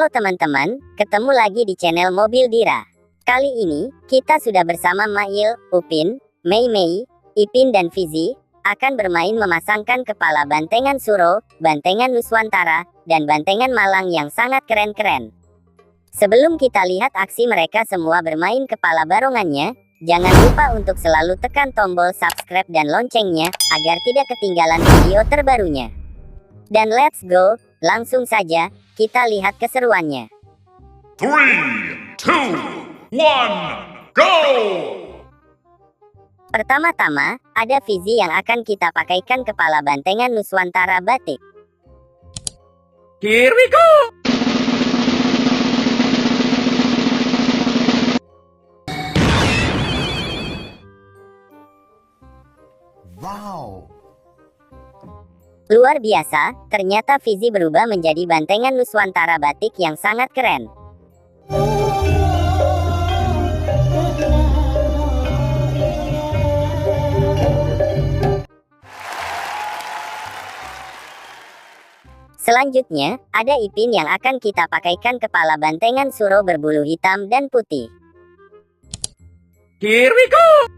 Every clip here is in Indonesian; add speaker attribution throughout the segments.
Speaker 1: Halo teman-teman, ketemu lagi di channel Mobil Dira. Kali ini, kita sudah bersama Mail, Upin, Mei Mei, Ipin dan Fizi, akan bermain memasangkan kepala bantengan Suro, bantengan Nuswantara, dan bantengan Malang yang sangat keren-keren. Sebelum kita lihat aksi mereka semua bermain kepala barongannya, jangan lupa untuk selalu tekan tombol subscribe dan loncengnya, agar tidak ketinggalan video terbarunya. Dan let's go, langsung saja, kita lihat keseruannya.
Speaker 2: 3, 2, 1, go!
Speaker 1: Pertama-tama, ada Fizi yang akan kita pakaikan kepala bantengan Nuswantara batik.
Speaker 2: Here we go!
Speaker 3: Wow!
Speaker 1: Luar biasa, ternyata Fizi berubah menjadi bantengan Nuswantara batik yang sangat keren. Selanjutnya, ada Ipin yang akan kita pakaikan kepala bantengan Suro berbulu hitam dan putih.
Speaker 2: Here we go!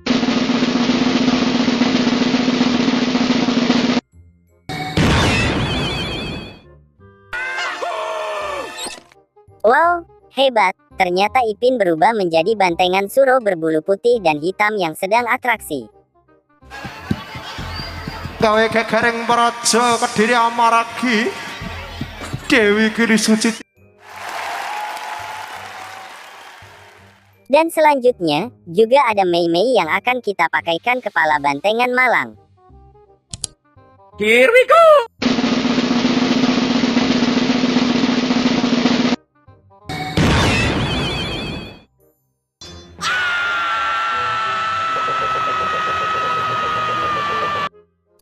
Speaker 1: Wow, hebat! Ternyata Ipin berubah menjadi bantengan Suro berbulu putih dan hitam yang sedang atraksi.
Speaker 3: Gawe gegereng praja Kediri Amaragi Dewi Giri Suci.
Speaker 1: Dan selanjutnya, juga ada Mei Mei yang akan kita pakaikan kepala bantengan Malang.
Speaker 2: Here we go!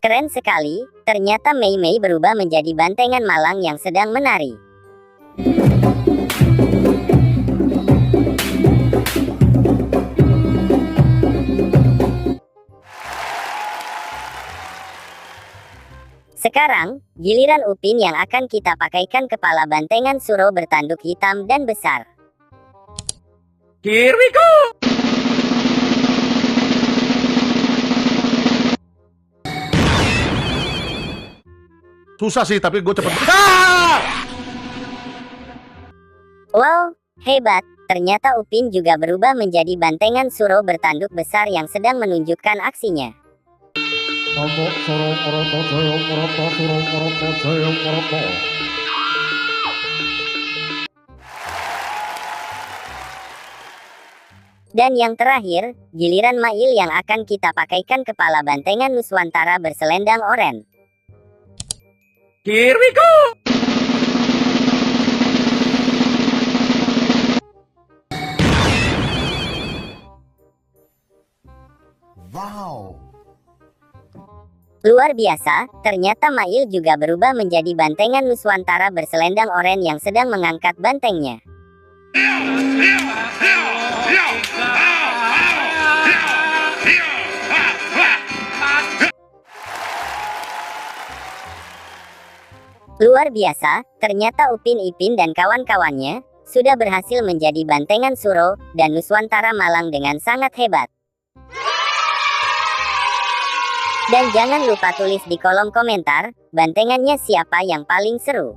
Speaker 1: Keren sekali, ternyata Mei Mei berubah menjadi bantengan Malang yang sedang menari. Sekarang, giliran Upin yang akan kita pakaikan kepala bantengan Suro bertanduk hitam dan besar.
Speaker 2: Here we go!
Speaker 4: Susah sih, tapi gue cepet.
Speaker 1: Wow, hebat! Ternyata Upin juga berubah menjadi bantengan Suro bertanduk besar yang sedang menunjukkan aksinya. Dan yang terakhir, giliran Mail yang akan kita pakaikan kepala bantengan Nuswantara berselendang oranye.
Speaker 2: Here we go!
Speaker 3: Wow!
Speaker 1: Luar biasa, ternyata Mail juga berubah menjadi bantengan Nuswantara berselendang oranye yang sedang mengangkat bantengnya. Luar biasa, ternyata Upin Ipin dan kawan-kawannya sudah berhasil menjadi bantengan Suro dan Nuswantara Malang dengan sangat hebat. Dan jangan lupa tulis di kolom komentar, bantengannya siapa yang paling seru.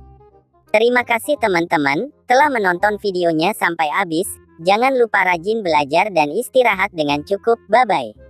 Speaker 1: Terima kasih teman-teman, telah menonton videonya sampai habis. Jangan lupa rajin belajar dan istirahat dengan cukup, bye-bye.